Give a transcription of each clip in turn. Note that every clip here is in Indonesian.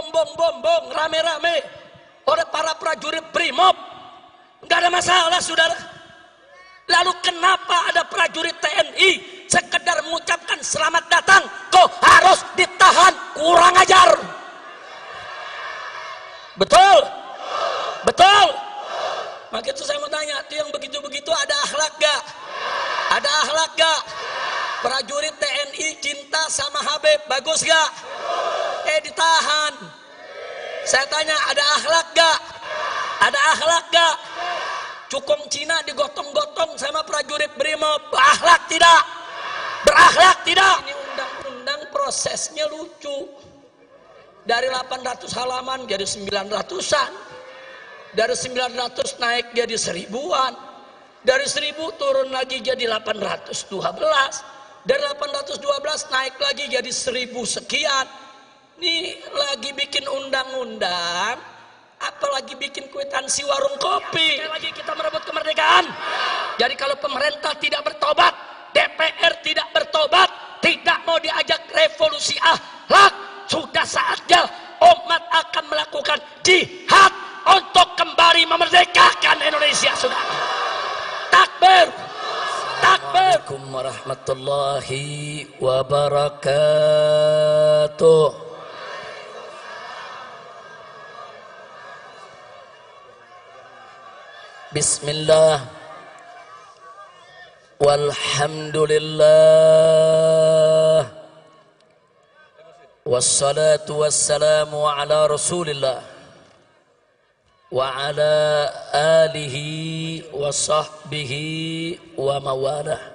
dibombong-bombong rame-rame oleh para prajurit Brimob, nggak ada masalah, saudara. Lalu kenapa ada prajurit TNI sekedar mengucapkan selamat datang kok harus ditahan? Kurang ajar. Betul? Betul? Maka itu saya mau tanya, itu yang begitu-begitu ada akhlak gak? Ada akhlak gak? Prajurit TNI cinta sama Habib, bagus gak? Ditahan. Saya tanya, ada akhlak gak? Ada akhlak gak? Cukong Cina digotong-gotong sama prajurit Brimob, berakhlak tidak? Berakhlak tidak? Ini undang-undang prosesnya lucu. Dari 800 halaman jadi 900-an. Dari 900 naik jadi 1000-an. Dari 1000 turun lagi jadi 812. Dari 812 naik lagi jadi 1000 sekian. Ini lagi bikin undang-undang, apalagi bikin kwitansi warung kopi. Sekali lagi kita merebut kemerdekaan. Jadi kalau pemerintah tidak bertobat, DPR tidak bertobat, tidak mau diajak revolusi akhlak, sudah saatnya umat akan melakukan jihad untuk kembali memerdekakan Indonesia, saudara. Takbir. Takbir. Assalamualaikum warahmatullahi wabarakatuh. Bismillah, walhamdulillah, wassalatu wassalamu ala rasulillah wa ala alihi wa sahbihi wa mawalah.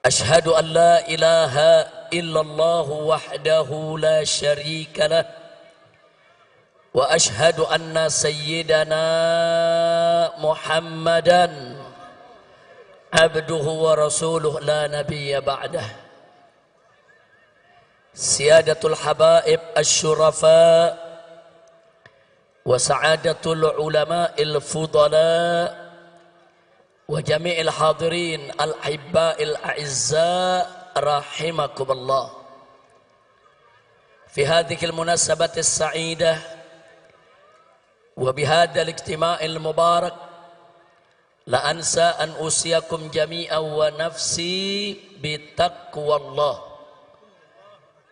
Ashhadu an la ilaha illallah wahdahu la syarika lah, wa ashhadu anna sayyidana Muhammadan abduhu wa rasuluh la nabiyya ba'dah. Siyadatul habaib asy-syurafa wa sa'adatul ulama'il fudala wa jami'il hadirin al-hibba'il a'izza rahimakumullah. Fi hadhihi al-munasabati as-sa'idah وبهذا الاجتماع المبارك لا أنسى أن أوصيكم جميعا ونفسي بتقوى الله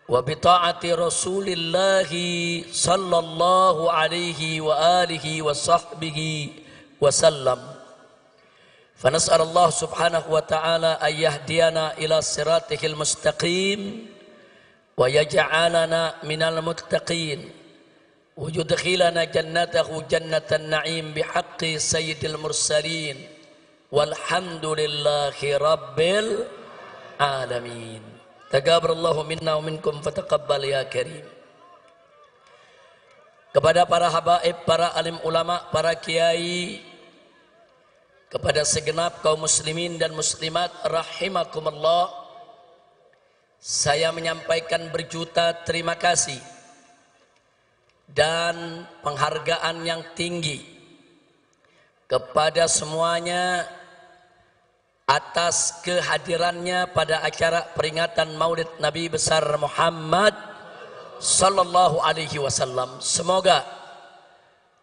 وبطاعة رسول الله صلى الله عليه وآله وصحبه وسلم. فنسأل الله سبحانه وتعالى أن يهدينا إلى صراطه المستقيم ويجعلنا من المتقين ويدخلنا جنته جنة النعيم بحق سيد المرسلين والحمد لله رب العالمين. تقبل الله منا ومنكم فتقبل يا كريم. Kepada para habaib, para alim ulama, para kiai, kepada segenap kaum muslimin dan muslimat rahimakumullah, saya menyampaikan berjuta terima kasih dan penghargaan yang tinggi kepada semuanya atas kehadirannya pada acara peringatan Maulid Nabi besar Muhammad sallallahu alaihi wasallam. Semoga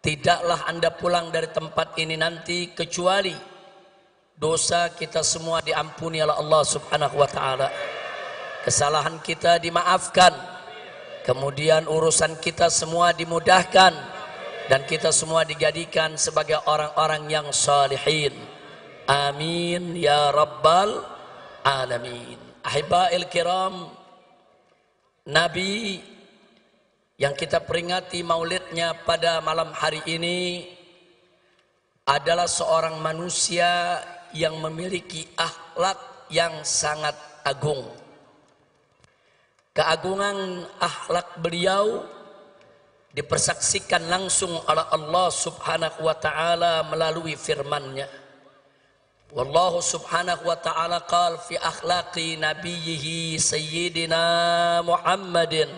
tidaklah Anda pulang dari tempat ini nanti kecuali dosa kita semua diampuni oleh Allah Subhanahu wa taala. Kesalahan kita dimaafkan. Kemudian urusan kita semua dimudahkan dan kita semua dijadikan sebagai orang-orang yang salihin. Amin ya rabbal alamin. Ahibba'il kiram, Nabi yang kita peringati maulidnya pada malam hari ini adalah seorang manusia yang memiliki akhlak yang sangat agung. Keagungan akhlak beliau dipersaksikan langsung oleh Allah Subhanahu wa taala melalui firman-Nya. Wallahu Subhanahu wa taala qala fi akhlaqi nabiyhi sayyidina Muhammadin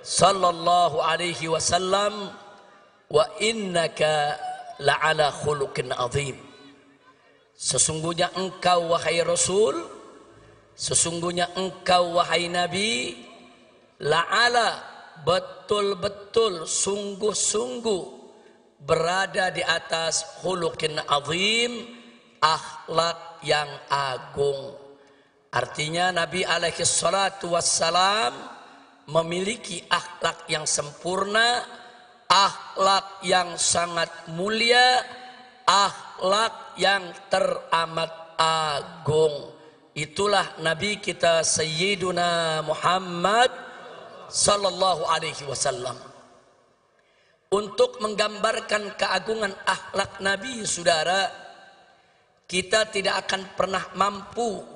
sallallahu alaihi wasallam wa innaka la'ala khuluqin azim. Sesungguhnya engkau wahai Rasul, sesungguhnya engkau wahai Nabi la'ala betul-betul sungguh-sungguh berada di atas khuluqin azim, akhlak yang agung. Artinya Nabi alaihi salatu wassalam memiliki akhlak yang sempurna, akhlak yang sangat mulia, akhlak yang teramat agung. Itulah Nabi kita Sayyiduna Muhammad sallallahu alaihi wasallam. Untuk menggambarkan keagungan akhlak Nabi, saudara, kita tidak akan pernah mampu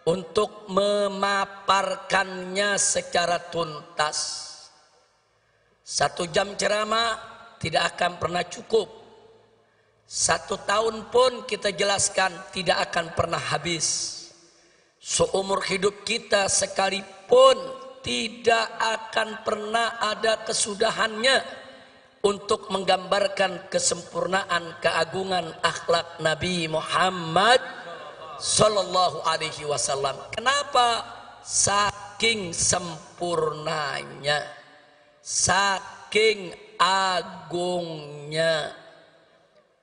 untuk memaparkannya secara tuntas. 1 jam ceramah tidak akan pernah cukup. 1 tahun pun kita jelaskan tidak akan pernah habis. Seumur hidup kita sekalipun tidak akan pernah ada kesudahannya untuk menggambarkan kesempurnaan keagungan akhlak Nabi Muhammad sallallahu alaihi wasallam. Kenapa? Saking sempurnanya, saking agungnya.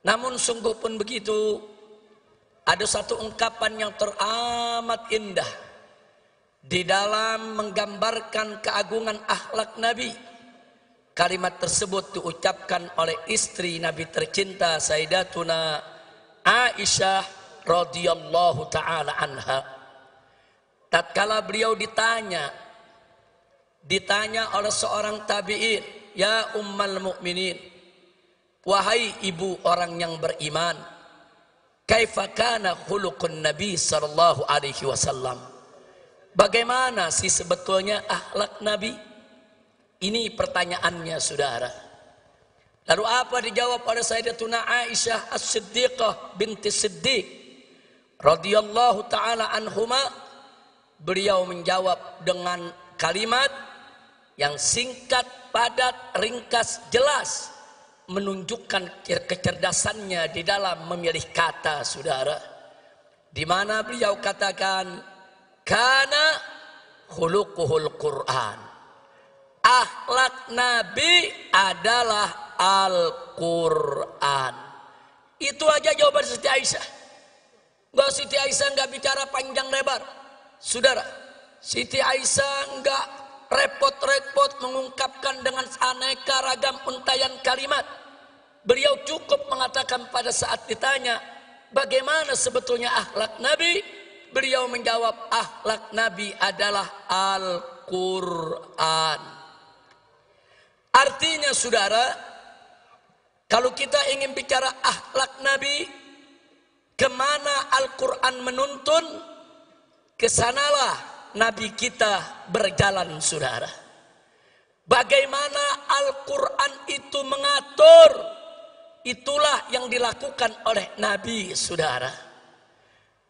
Namun sungguh pun begitu, ada satu ungkapan yang teramat indah di dalam menggambarkan keagungan akhlak Nabi. Kalimat tersebut diucapkan oleh istri Nabi tercinta Sayyidatuna Aisyah radhiyallahu ta'ala anha. Tatkala beliau ditanya oleh seorang tabi'in, ya ummal mu'minin, wahai ibu orang yang beriman, kaifa kana khuluqun nabi sallallahu alaihi wasallam, bagaimana sih sebetulnya akhlak Nabi? Ini pertanyaannya, saudara. Lalu apa dijawab oleh Sayyidatuna Aisyah As-Siddiqah binti Siddiq radhiyallahu ta'ala anhuma? Beliau menjawab dengan kalimat yang singkat, padat, ringkas, jelas, menunjukkan kecerdasannya di dalam memilih kata, saudara. Di mana beliau katakan, kana khuluquhul Qur'an, akhlak Nabi adalah Al-Quran. Itu aja jawaban Siti Aisyah. Siti Aisyah nggak bicara panjang lebar, saudara. Siti Aisyah nggak repot-repot mengungkapkan dengan aneka ragam untayan kalimat. Beliau cukup mengatakan pada saat ditanya bagaimana sebetulnya akhlak Nabi, beliau menjawab akhlak Nabi adalah Al-Quran. Artinya, saudara, kalau kita ingin bicara akhlak Nabi, kemana Al-Quran menuntun, kesanalah Nabi kita berjalan, saudara. Bagaimana Al-Quran itu mengatur, itulah yang dilakukan oleh Nabi, saudara.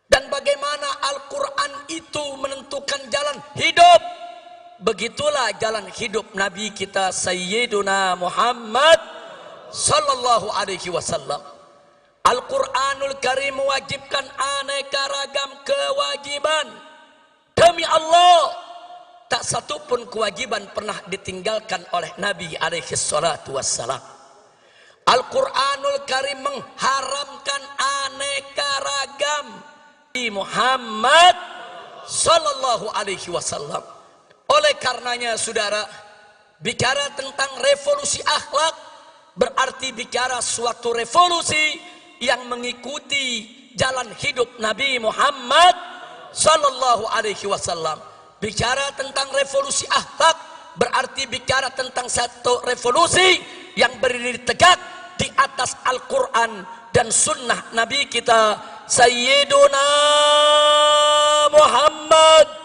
Dan bagaimana Al-Quran itu menentukan jalan hidup, begitulah jalan hidup Nabi kita Sayyiduna Muhammad sallallahu alaihi wasallam. Al-Quranul Karim mewajibkan aneka ragam kewajiban. Demi Allah, tak satu pun kewajiban pernah ditinggalkan oleh Nabi alaihi salatu wassalam. Al-Quranul Karim mengharamkan aneka ragam di Muhammad sallallahu alaihi wasallam. Oleh karenanya, saudara, bicara tentang revolusi akhlak berarti bicara suatu revolusi yang mengikuti jalan hidup Nabi Muhammad sallallahu alaihi wasallam. Bicara tentang revolusi akhlak berarti bicara tentang satu revolusi yang berdiri tegak di atas Al-Quran dan sunnah Nabi kita Sayyiduna Muhammad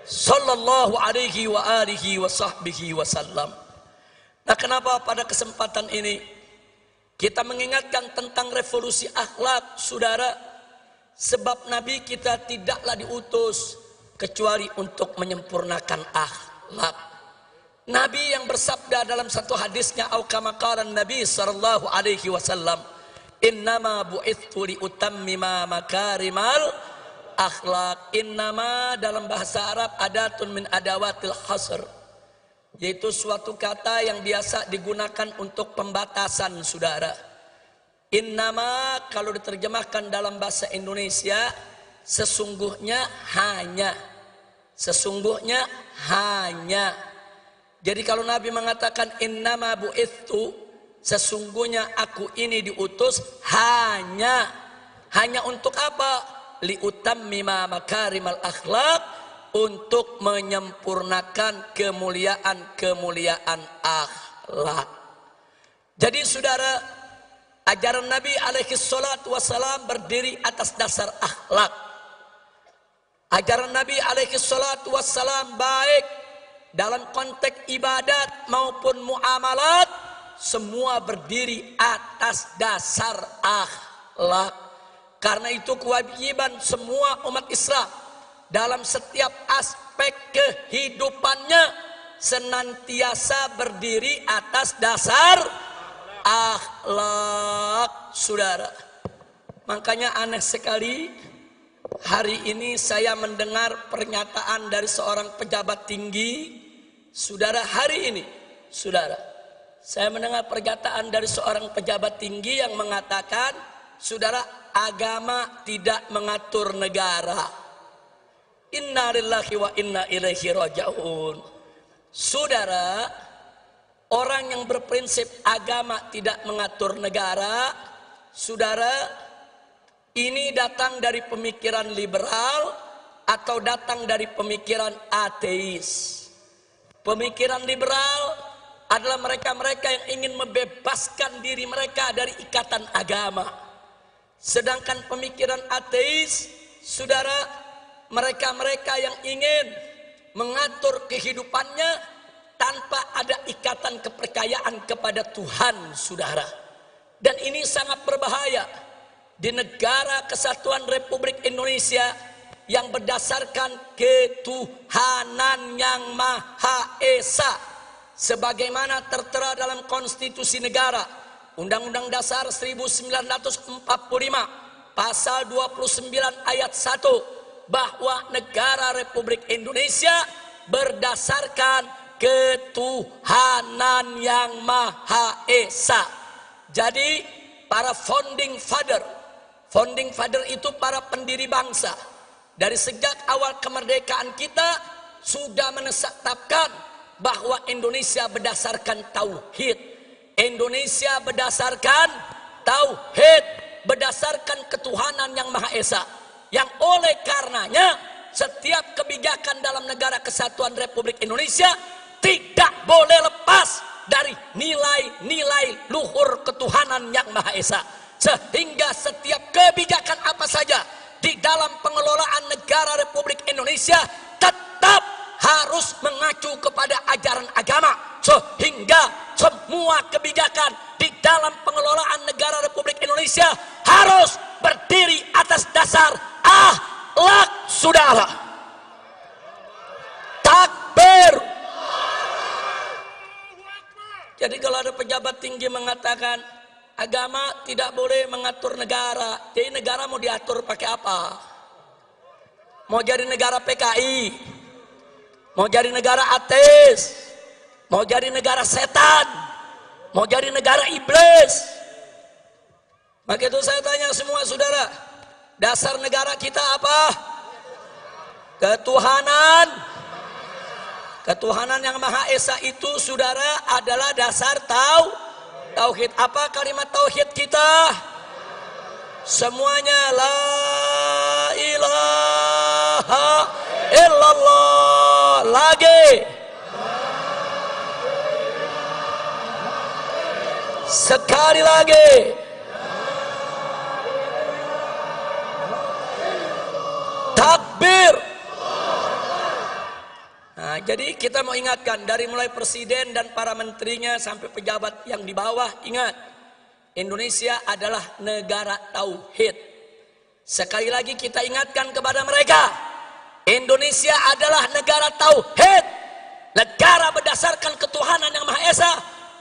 sallallahu alaihi wa alihi wa sahbihi wasallam. Nah, kenapa pada kesempatan ini kita mengingatkan tentang revolusi akhlak, saudara? Sebab Nabi kita tidaklah diutus kecuali untuk menyempurnakan akhlak. Nabi yang bersabda dalam satu hadisnya, au kama qala Nabi sallallahu alaihi wasallam, innama bu'ithu li utammima makarimal akhlak. Innama dalam bahasa Arab adatun min adawatil hasr, yaitu suatu kata yang biasa digunakan untuk pembatasan, saudara. Innama kalau diterjemahkan dalam bahasa Indonesia, sesungguhnya hanya. Sesungguhnya hanya. Jadi kalau Nabi mengatakan innama bu'ithu, sesungguhnya aku ini diutus hanya. Hanya untuk apa? Liutammima makarimal akhlak, untuk menyempurnakan kemuliaan-kemuliaan akhlak. Jadi saudara, ajaran Nabi alaihi salatu wassalam berdiri atas dasar akhlak. Ajaran Nabi alaihi salatu wassalam baik dalam konteks ibadat maupun muamalat, semua berdiri atas dasar akhlak. Karena itu kewajiban semua umat Islam dalam setiap aspek kehidupannya senantiasa berdiri atas dasar akhlak, saudara. Makanya aneh sekali hari ini saya mendengar pernyataan dari seorang pejabat tinggi, saudara. Hari ini, saudara, saya mendengar pernyataan dari seorang pejabat tinggi yang mengatakan, saudara, agama tidak mengatur negara. Inna lillahi wa inna ilaihi raji'un. Saudara, orang yang berprinsip agama tidak mengatur negara, saudara, ini datang dari pemikiran liberal atau datang dari pemikiran ateis. Pemikiran liberal adalah mereka-mereka yang ingin membebaskan diri mereka dari ikatan agama. Sedangkan pemikiran ateis, saudara, mereka-mereka yang ingin mengatur kehidupannya tanpa ada ikatan kepercayaan kepada Tuhan, saudara. Dan ini sangat berbahaya di negara kesatuan Republik Indonesia yang berdasarkan ketuhanan yang Maha Esa, sebagaimana tertera dalam konstitusi negara Undang-Undang Dasar 1945 pasal 29 ayat 1, bahwa negara Republik Indonesia berdasarkan ketuhanan yang Maha Esa. Jadi para founding father itu para pendiri bangsa, dari sejak awal kemerdekaan kita sudah menetapkan bahwa Indonesia berdasarkan tauhid. Indonesia berdasarkan tauhid, berdasarkan ketuhanan yang Maha Esa, yang oleh karenanya setiap kebijakan dalam negara kesatuan Republik Indonesia tidak boleh lepas dari nilai-nilai luhur ketuhanan yang Maha Esa. Sehingga setiap kebijakan apa saja di dalam pengelolaan negara Republik Indonesia tetap harus mengacu kepada ajaran agama, sehingga semua kebijakan di dalam pengelolaan negara Republik Indonesia harus berdiri atas dasar akhlak, saudara. Takbir. Jadi kalau ada pejabat tinggi mengatakan agama tidak boleh mengatur negara, jadi negara mau diatur pakai apa? Mau jadi negara PKI, mau jadi negara ateis, mau jadi negara setan, mau jadi negara iblis. Maka itu saya tanya semua saudara, dasar negara kita apa? Ketuhanan. Ketuhanan yang Maha Esa itu, saudara, adalah dasar tauhid. Apa kalimat tauhid kita? Semuanya la ilaha illallah. Lagi. Sekali lagi. Takbir. Nah, jadi kita mau ingatkan dari mulai presiden dan para menterinya sampai pejabat yang di bawah, ingat, Indonesia adalah negara tauhid. Sekali lagi kita ingatkan kepada mereka, Indonesia adalah negara tauhid, negara berdasarkan ketuhanan yang Maha Esa,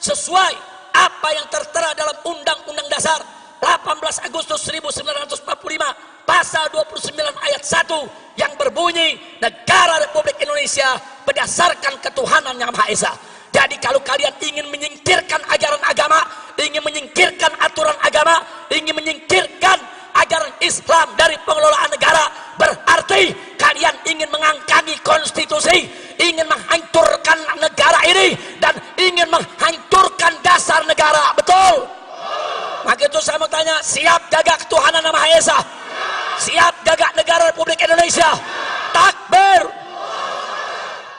sesuai apa yang tertera dalam Undang-Undang Dasar 18 Agustus 1945 pasal 29 ayat 1 yang berbunyi negara Republik Indonesia berdasarkan ketuhanan yang Maha Esa. Jadi kalau kalian ingin menyingkirkan ajaran agama, ingin menyingkirkan aturan agama, ingin menyingkirkan ajaran Islam dari pengelolaan negara, berarti kalian ingin mengangkangi konstitusi, ingin menghancurkan negara ini dan ingin menghancurkan dasar negara. Betul? Maka itu saya mau tanya, siap jaga ketuhanan yang Maha Esa? Siap jaga negara Republik Indonesia? Takbir.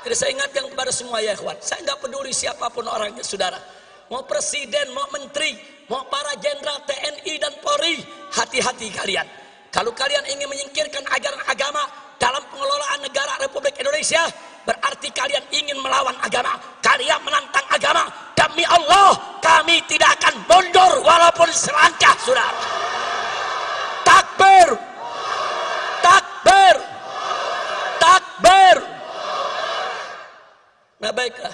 Jadi saya ingatkan kepada semua ya ikhwan, saya nggak peduli siapapun orangnya saudara, mau presiden, mau menteri, mau para jenderal TNI dan Polri, hati-hati kalian. Kalau kalian ingin menyingkirkan ajaran agama dalam pengelolaan negara Republik Indonesia, berarti kalian ingin melawan agama, kalian menantang agama. Demi Allah, kami tidak akan mundur walaupun selangkah, saudara. Takbir, takbir, takbir. Nah baiklah,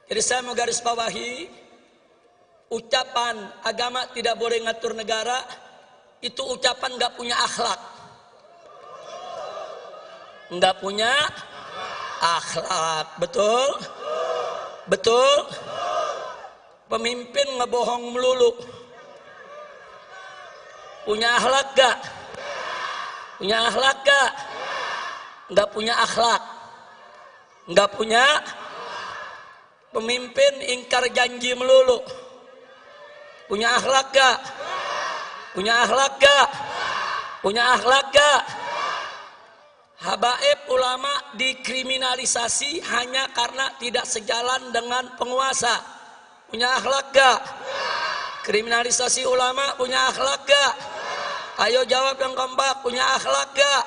jadi saya mau garis bawahi, ucapan agama tidak boleh ngatur negara, itu ucapan nggak punya akhlak, nggak punya akhlak. Betul? Betul? Pemimpin ngebohong melulu, punya akhlak gak? Punya akhlak gak? Nggak punya akhlak, nggak punya. Pemimpin ingkar janji melulu, punya akhlak gak? Punya akhlak gak? Punya akhlak gak? Habaib ulama dikriminalisasi hanya karena tidak sejalan dengan penguasa. Punya akhlak gak? Kriminalisasi ulama punya akhlak gak? Ayo jawab yang kompak, punya akhlak gak?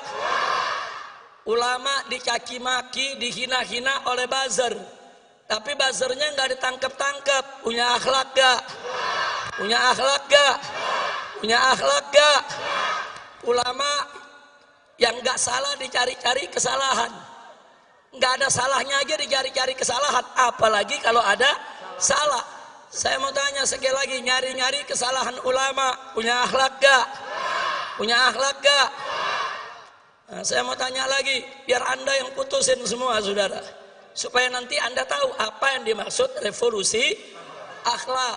Ulama dicaci maki, dihina-hina oleh buzzer, tapi buzzernya nggak ditangkap-tangkap. Punya akhlak gak? Punya akhlak gak? Punya akhlak gak? Ulama yang nggak salah dicari-cari kesalahan, nggak ada salahnya aja dicari-cari kesalahan, apalagi kalau ada salah. Saya mau tanya sekali lagi, nyari-nyari kesalahan ulama punya akhlak gak? Punya akhlak gak? Nah, saya mau tanya lagi, biar anda yang putusin semua saudara, supaya nanti anda tahu apa yang dimaksud revolusi akhlak.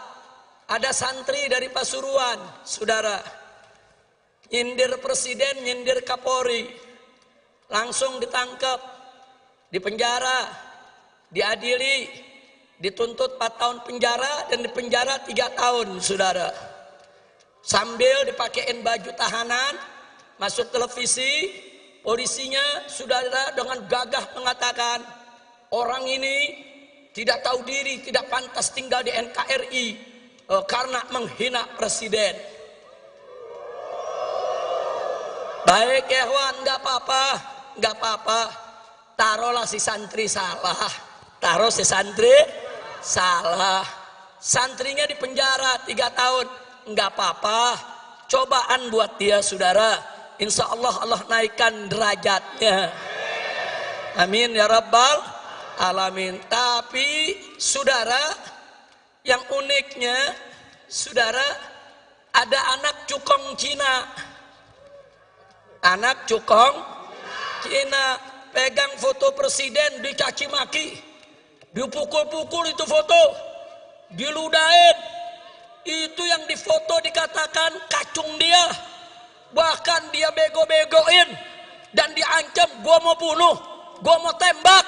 Ada santri dari Pasuruan saudara, nyindir presiden, nyindir Kapolri, langsung ditangkap, dipenjara, diadili, dituntut 4 tahun penjara dan dipenjara 3 tahun saudara. Sambil dipakein baju tahanan, masuk televisi, polisinya saudara dengan gagah mengatakan, orang ini tidak tahu diri, tidak pantas tinggal di NKRI karena menghina presiden. Baik ya Wan, nggak apa-apa, nggak apa-apa. Taruhlah si santri salah, taruh si santri salah, santrinya di penjara 3 tahun, nggak apa-apa. Cobaan buat dia saudara, insya Allah Allah naikkan derajatnya. Amin ya rabbal alamin. Tapi saudara, yang uniknya saudara, ada anak cukong Cina. Anak cukong Cina pegang foto presiden, dicaci maki, dipukul-pukul itu foto, diludahin. Itu yang difoto dikatakan kacung dia, bahkan dia bego-begoin dan diancam, gua mau bunuh, gua mau tembak,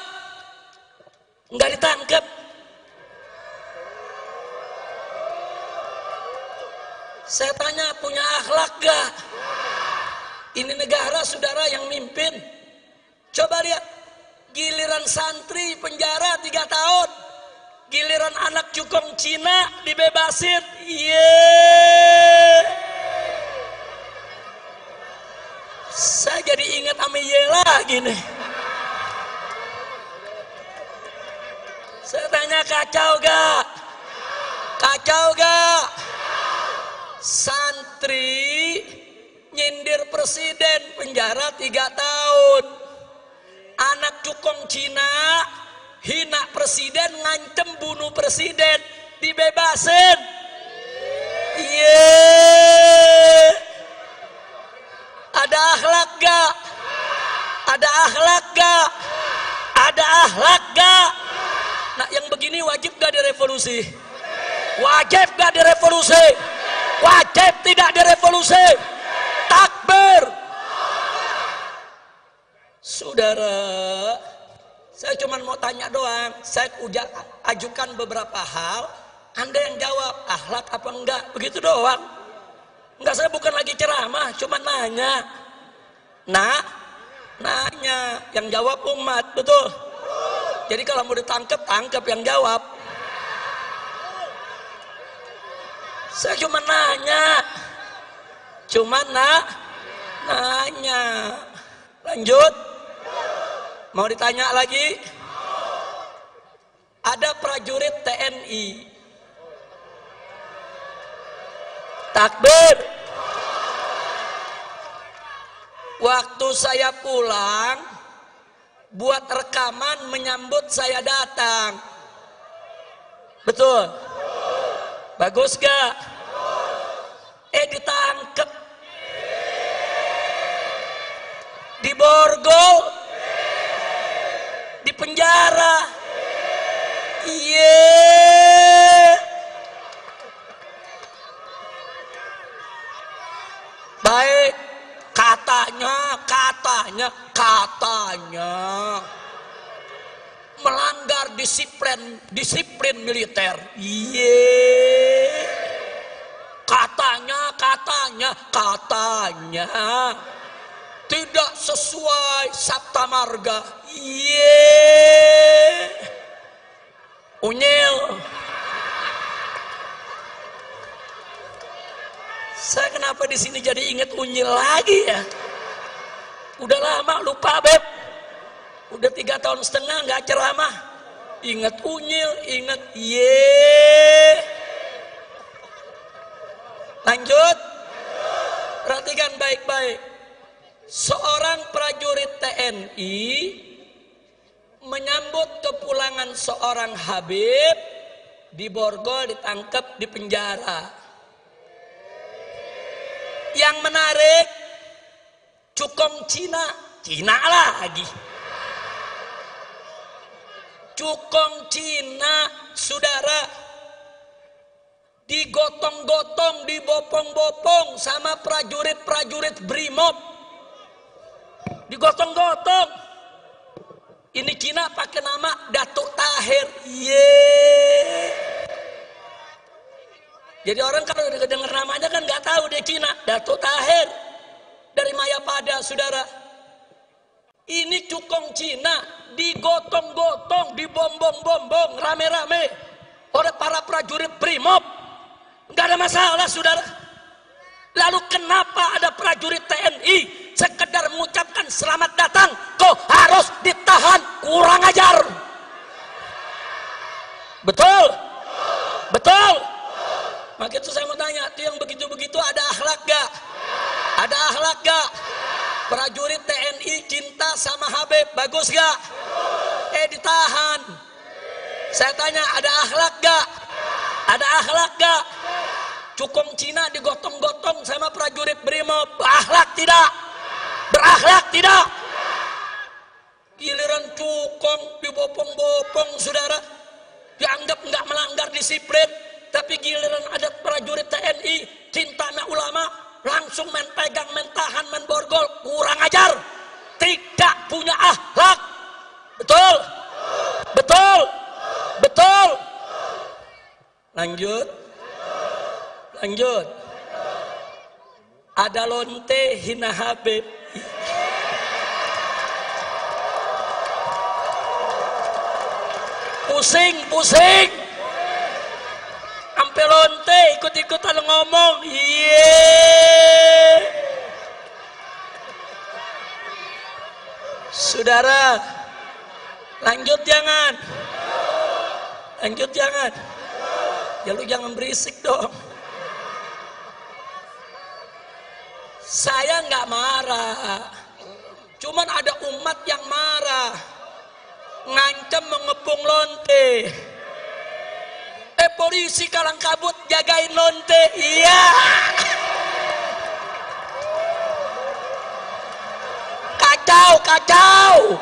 nggak ditangkap. Saya tanya, punya akhlak gak? Ini negara saudara yang mimpin. Coba lihat, giliran santri penjara 3 tahun, giliran anak cukong Cina dibebasin. Saya jadi ingat sama lagi nih. Saya tanya, kacau gak? Kacau gak? Santri nyindir presiden penjara 3 tahun, anak cukong Cina hina presiden, ngancem bunuh presiden, dibebasin. Ada akhlak gak? Ada akhlak gak? Ada akhlak gak? Nah yang begini wajib gak direvolusi? Wajib gak direvolusi? Wajib tidak direvolusi? Takbir. Saudara, saya cuma mau tanya doang. Saya udah ajukan beberapa hal, Anda yang jawab akhlak apa enggak, begitu doang. Enggak, saya bukan lagi ceramah, cuma nanya. Nanya, yang jawab umat, betul. Jadi kalau mau ditangkap, tangkap yang jawab. Saya cuma nanya. Nanya. Lanjut. Mau ditanya lagi? Ada prajurit TNI. Takbir. Waktu saya pulang, buat rekaman menyambut saya datang. Betul? Bagus gak? Ditangkep. Diborgol. Di penjara. Baik, katanya melanggar disiplin militer. Katanya tidak sesuai Sabta Marga. Unyil. Saya kenapa di sini jadi inget unyil lagi ya? Udah lama lupa Beb. Udah 3,5 tahun nggak ceramah. Ingat unyil, ingat Lanjut. Perhatikan baik-baik. Seorang prajurit TNI menyambut kepulangan seorang Habib, diborgol, ditangkap, dipenjara. Yang menarik, cukong Cina lagi. Cukong Cina, saudara, digotong-gotong, dibopong-bopong sama prajurit Brimob. Digotong-gotong. Ini Cina pakai nama Datuk Tahir. Jadi orang kalau dengar namanya kan nggak tahu dia Cina. Datuk Tahir dari Mayapada, saudara. Ini cukong Cina digotong-gotong, dibombong-bombong rame-rame oleh para prajurit Brimob. Nggak ada masalah, saudara. Lalu kenapa ada prajurit TNI sekedar mengucapkan selamat datang kok harus ditahan? Kurang ajar. Betul? Maka itu saya mau tanya, itu yang begitu-begitu ada akhlak gak? Ada akhlak gak? Prajurit TNI cinta sama Habib, bagus gak? Ditahan. Saya tanya, ada akhlak gak? Ada akhlak gak? Cukong Cina digotong-gotong sama prajurit Brimob, berakhlak tidak? Berakhlak tidak? Giliran cukong dibopong-bopong, saudara, dianggap nggak melanggar disiplin. Tapi giliran ada prajurit TNI cinta sama ulama, langsung main pegang, main tahan, main borgol. Kurang ajar, tidak punya akhlak. Betul. Lanjut. Ada lonte hina Habib. Pusing. Sampai lonte ikut-ikutan ngomong. Saudara, lanjut jangan. Ya lu jangan berisik dong. Saya nggak marah, cuman ada umat yang marah, ngancam mengepung lonte. polisi kalang kabut jagain lonte. Iya. Kacau.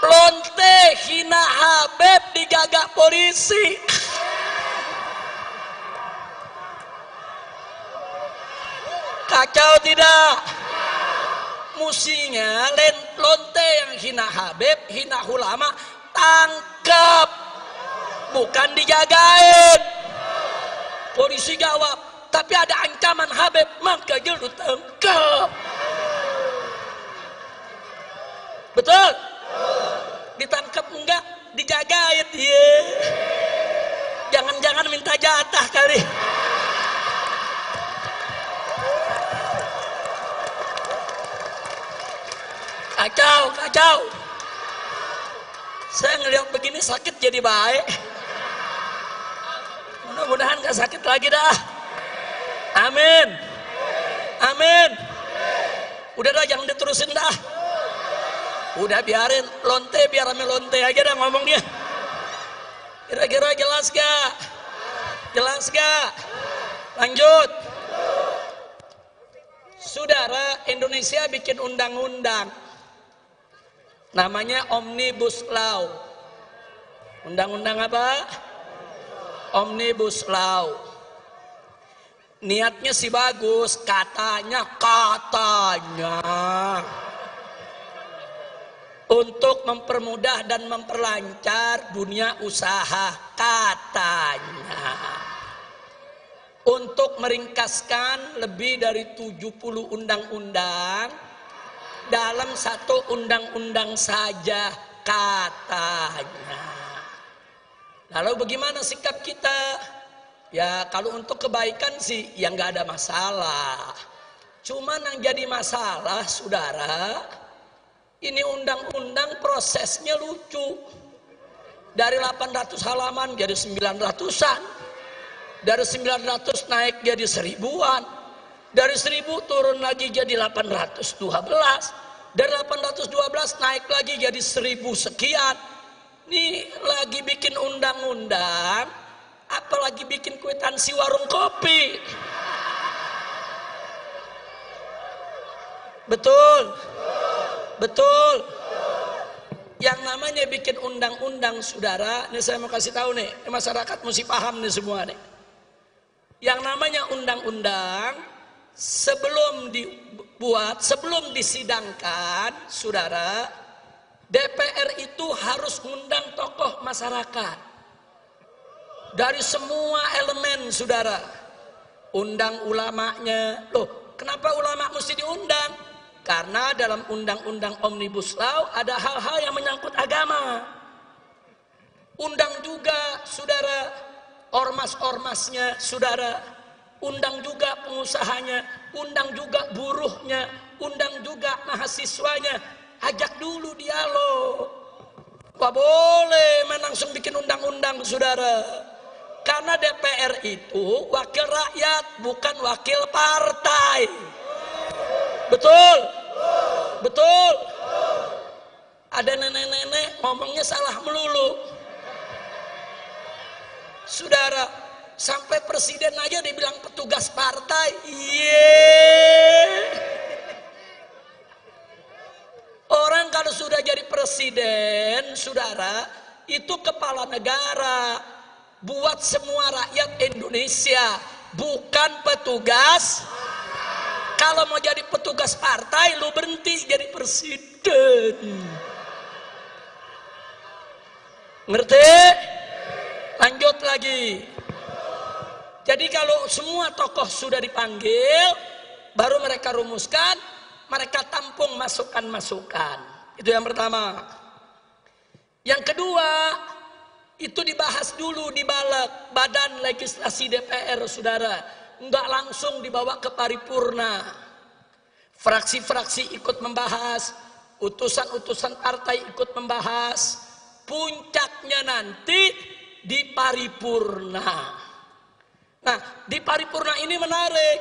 Lonte hina Habib dijaga polisi. Kacau tidak? Musinya lonte yang hina Habib, hina ulama, tangkap, bukan dijagain. Polisi jawab, tapi ada ancaman Habib, maka jelu tangkap. Betul? Ditangkap enggak? Dijagain. Yeah. Jangan-jangan minta jatah kali. Kacau. Saya ngelihat begini sakit jadi baik. Mudah-mudahan gak sakit lagi dah. Amin. Udah dah, jangan diterusin dah. Udah biarin lonte, biar rame lonte aja dah ngomongnya. Kira-kira jelas gak? Lanjut. Saudara, Indonesia bikin undang-undang namanya Omnibus Law. Undang-undang apa? Omnibus Law. Niatnya sih bagus, katanya untuk mempermudah dan memperlancar dunia usaha, katanya. Untuk meringkaskan lebih dari 70 undang-undang dalam satu undang-undang saja, katanya. Lalu bagaimana sikap kita? Ya kalau untuk kebaikan sih ya nggak ada masalah. Cuman yang jadi masalah, saudara, ini undang-undang prosesnya lucu. Dari 800 halaman jadi 900-an. Dari 900 naik jadi 1000-an. Dari 1000 turun lagi jadi 812. Dari 812 naik lagi jadi 1000 sekian. Nih lagi bikin undang-undang, apalagi bikin kwitansi warung kopi. Betul. Yang namanya bikin undang-undang, saudara, ini saya mau kasih tahu nih, masyarakat mesti paham nih semua nih. Yang namanya undang-undang sebelum dibuat, sebelum disidangkan, saudara, DPR itu harus undang tokoh masyarakat dari semua elemen, saudara. Undang ulamanya. Loh, kenapa ulama mesti diundang? Karena dalam undang-undang Omnibus Law ada hal-hal yang menyangkut agama. Undang juga, saudara, ormas-ormasnya, saudara. Undang juga pengusahanya, undang juga buruhnya, undang juga mahasiswanya. Ajak dulu dialog. Gak boleh langsung bikin undang-undang, saudara. Karena DPR itu wakil rakyat, bukan wakil partai. Betul. Ada nenek-nenek ngomongnya salah melulu. Saudara, sampai presiden aja dibilang petugas partai. Orang kalau sudah jadi presiden, saudara, itu kepala negara. Buat semua rakyat Indonesia, bukan petugas. Kalau mau jadi petugas partai, lu berhenti jadi presiden. Ngerti? Lanjut lagi. Jadi kalau semua tokoh sudah dipanggil, baru mereka rumuskan, mereka tampung masukan-masukan. Itu yang pertama. Yang kedua, itu dibahas dulu di Badan Legislasi DPR, saudara. Enggak langsung dibawa ke paripurna. Fraksi-fraksi ikut membahas, utusan-utusan partai ikut membahas. Puncaknya nanti di paripurna. Nah, di paripurna ini menarik.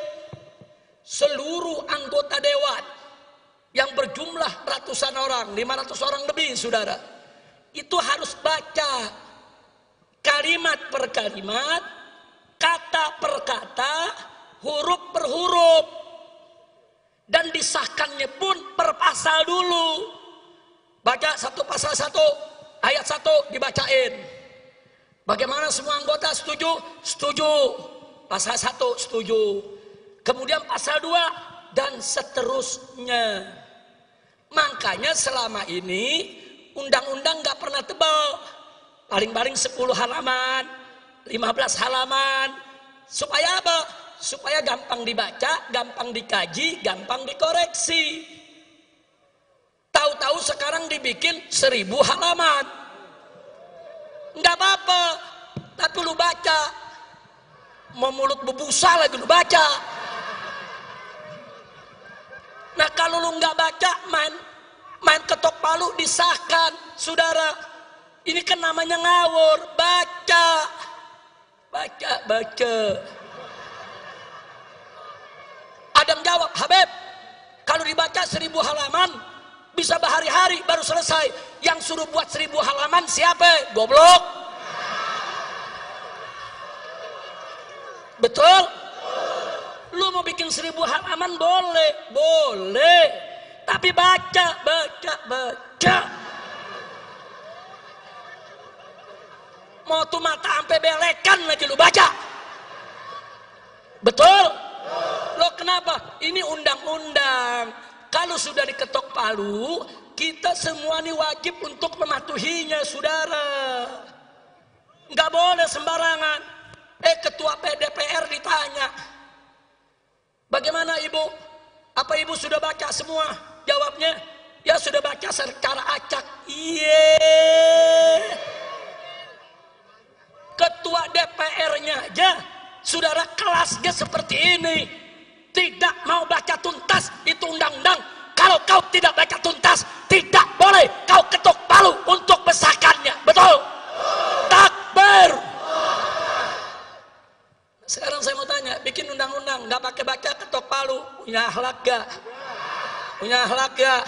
Seluruh anggota dewan yang berjumlah ratusan orang, 500 orang lebih, saudara, itu harus baca kalimat per kalimat, kata per kata, huruf per huruf. Dan disahkannya pun per pasal dulu. Baca satu pasal satu, ayat satu dibacain. Bagaimana semua anggota setuju? Setuju. Pasal satu setuju. Kemudian pasal dua dan seterusnya. Makanya selama ini undang-undang gak pernah tebal. Paling-paling 10 halaman, 15 halaman. Supaya apa? Supaya gampang dibaca, gampang dikaji, gampang dikoreksi. Tahu-tahu sekarang dibikin 1000 halaman. Nggak apa-apa, tapi lu baca. Mau mulut bebusa lagi lu baca. Nah kalau lu nggak baca, main ketok palu disahkan, saudara. Ini kan namanya ngawur. Baca. Adam jawab, Habib, kalau dibaca 1000 halaman bisa berhari-hari baru selesai. Yang suruh buat 1000 halaman siapa? Goblok. Betul? Lu mau bikin 1000 halaman boleh. Tapi baca. Mau tuh mata sampai belekan lagi lu baca. Betul? Loh kenapa? Ini undang-undang. Kalau sudah diketok palu, kita semua ini wajib untuk mematuhinya, saudara. Nggak boleh sembarangan. Ketua PDPR ditanya, bagaimana ibu? Apa ibu sudah baca semua? Jawabnya, ya sudah baca secara acak. Ketua DPR-nya aja, saudara, kelasnya seperti ini. Tidak mau baca tuntas, itu undang-undang. Kalau kau tidak baca tuntas, tidak boleh kau ketuk palu untuk mesahkannya. Betul? Takbir. Sekarang saya mau tanya, bikin undang-undang nggak pakai baca ketok palu, punya akhlak gak? Punya akhlak gak?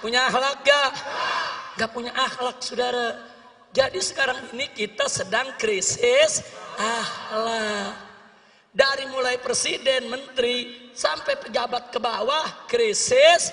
Punya akhlak gak? Nggak punya akhlak, saudara. Jadi sekarang ini kita sedang krisis akhlak. Dari mulai presiden, menteri, sampai pejabat ke bawah, krisis.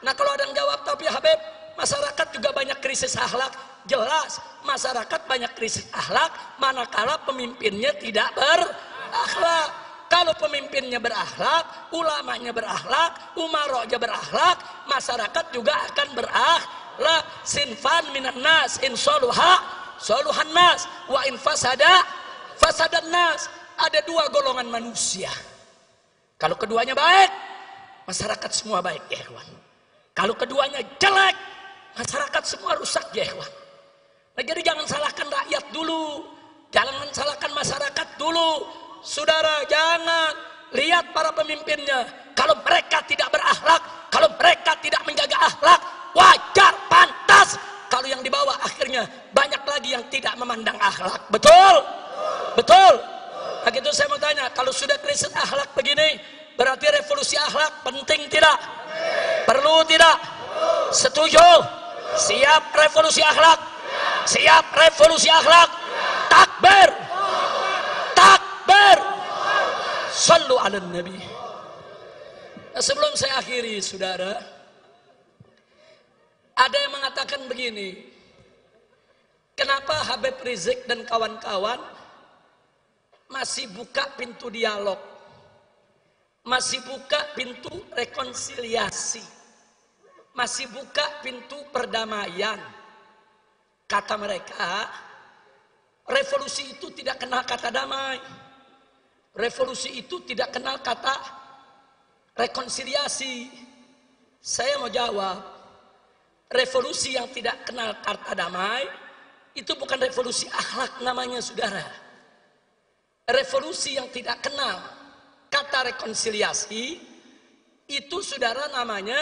Nah kalau ada yang jawab, tapi Habib, masyarakat juga banyak krisis akhlak. Jelas, masyarakat banyak krisis akhlak, manakala pemimpinnya tidak berakhlak. Kalau pemimpinnya berakhlak, ulamanya berakhlak, umarohnya berakhlak, masyarakat juga akan berakhlak. Sinfan minan nas, in soluha, soluhan nas, wa in fasada, fasadan nas. Ada 2 golongan manusia. Kalau keduanya baik, masyarakat semua baik, ya ikhwan. Kalau keduanya jelek, masyarakat semua rusak, ya ikhwan. Nah, jadi jangan salahkan rakyat dulu, jangan salahkan masyarakat dulu, saudara. Jangan lihat para pemimpinnya. Kalau mereka tidak berakhlak, kalau mereka tidak menjaga akhlak, wajar, pantas. Kalau yang di bawah akhirnya banyak lagi yang tidak memandang akhlak. Betul? Betul? Nah gitu saya mau tanya, kalau sudah krisis akhlak begini, berarti revolusi akhlak penting tidak? Perlu tidak? Setuju? Siap revolusi akhlak? Siap revolusi akhlak? Takbir! Takbir! Sallu ala Nabi. Nah, sebelum saya akhiri, saudara, ada yang mengatakan begini, kenapa Habib Rizik dan kawan-kawan masih buka pintu dialog, masih buka pintu rekonsiliasi, masih buka pintu perdamaian? Kata mereka, revolusi itu tidak kenal kata damai, revolusi itu tidak kenal kata rekonsiliasi. Saya mau jawab, revolusi yang tidak kenal kata damai itu bukan revolusi akhlak namanya, saudara. Revolusi yang tidak kenal kata rekonsiliasi itu, saudara, namanya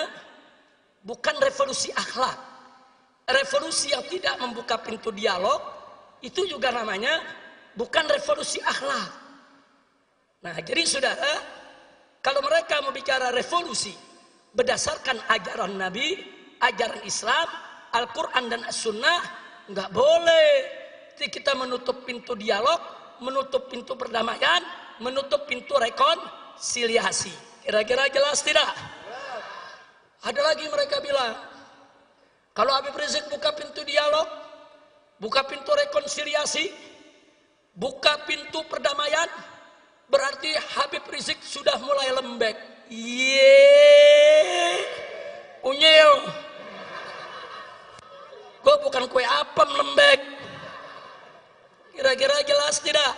bukan revolusi akhlak. Revolusi yang tidak membuka pintu dialog itu juga namanya bukan revolusi akhlak. Nah, jadi saudara, kalau mereka mau bicara revolusi berdasarkan ajaran Nabi, ajaran Islam, Al-Quran dan As-Sunnah, nggak boleh. kita menutup pintu dialog, menutup pintu perdamaian, menutup pintu rekonsiliasi. Kira-kira jelas tidak? Ada lagi mereka bilang, kalau Habib Rizik buka pintu dialog, buka pintu rekonsiliasi, buka pintu perdamaian, berarti Habib Rizik sudah mulai lembek. Unyil. Gue bukan kue apem lembek. Kira-kira jelas tidak?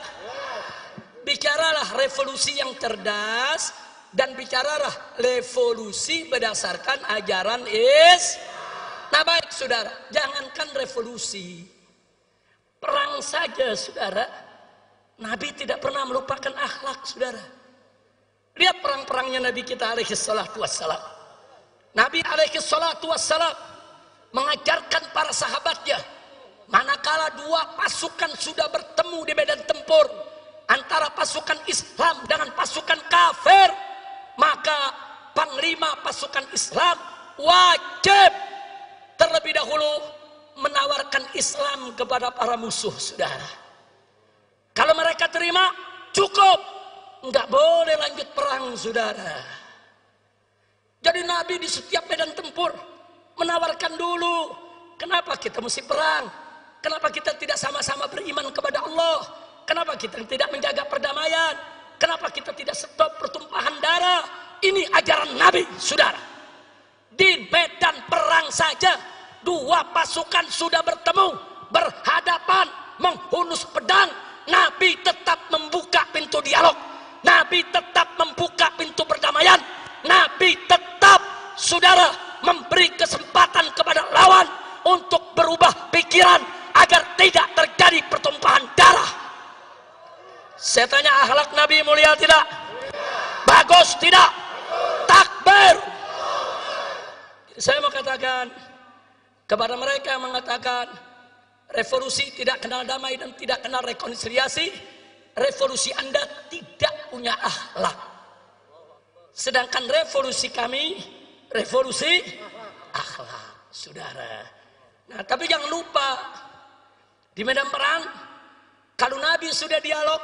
Bicaralah revolusi yang cerdas dan bicaralah revolusi berdasarkan ajaran Nah baik saudara, jangankan revolusi, perang saja saudara, Nabi tidak pernah melupakan akhlak saudara. Lihat perang-perangnya Nabi kita alaihi salatu wassalam. Nabi alaihi salatu wassalam mengajarkan para sahabatnya, manakala dua pasukan sudah bertemu di medan tempur antara pasukan Islam dengan pasukan kafir, maka panglima pasukan Islam wajib terlebih dahulu menawarkan Islam kepada para musuh saudara. Kalau mereka terima, cukup, nggak boleh lanjut perang saudara. Jadi Nabi di setiap medan tempur menawarkan dulu, kenapa kita mesti perang? Kenapa kita tidak sama-sama beriman kepada Allah? Kenapa kita tidak menjaga perdamaian? Kenapa kita tidak stop pertumpahan darah? Ini ajaran Nabi saudara. Di medan perang saja dua pasukan sudah bertemu, berhadapan, menghunus pedang, Nabi tetap membuka pintu dialog, Nabi tetap membuka pintu perdamaian, Nabi tetap saudara memberi kesempatan kepada lawan untuk berubah pikiran agar tidak terjadi pertumpahan darah. Saya tanya, akhlak Nabi mulia tidak? Bagus tidak? Takbir. Saya mau katakan kepada mereka yang mengatakan revolusi tidak kenal damai dan tidak kenal rekonsiliasi, revolusi Anda tidak punya akhlak. Sedangkan revolusi kami, revolusi akhlak, saudara. Nah, tapi jangan lupa, di medan perang, kalau Nabi sudah dialog,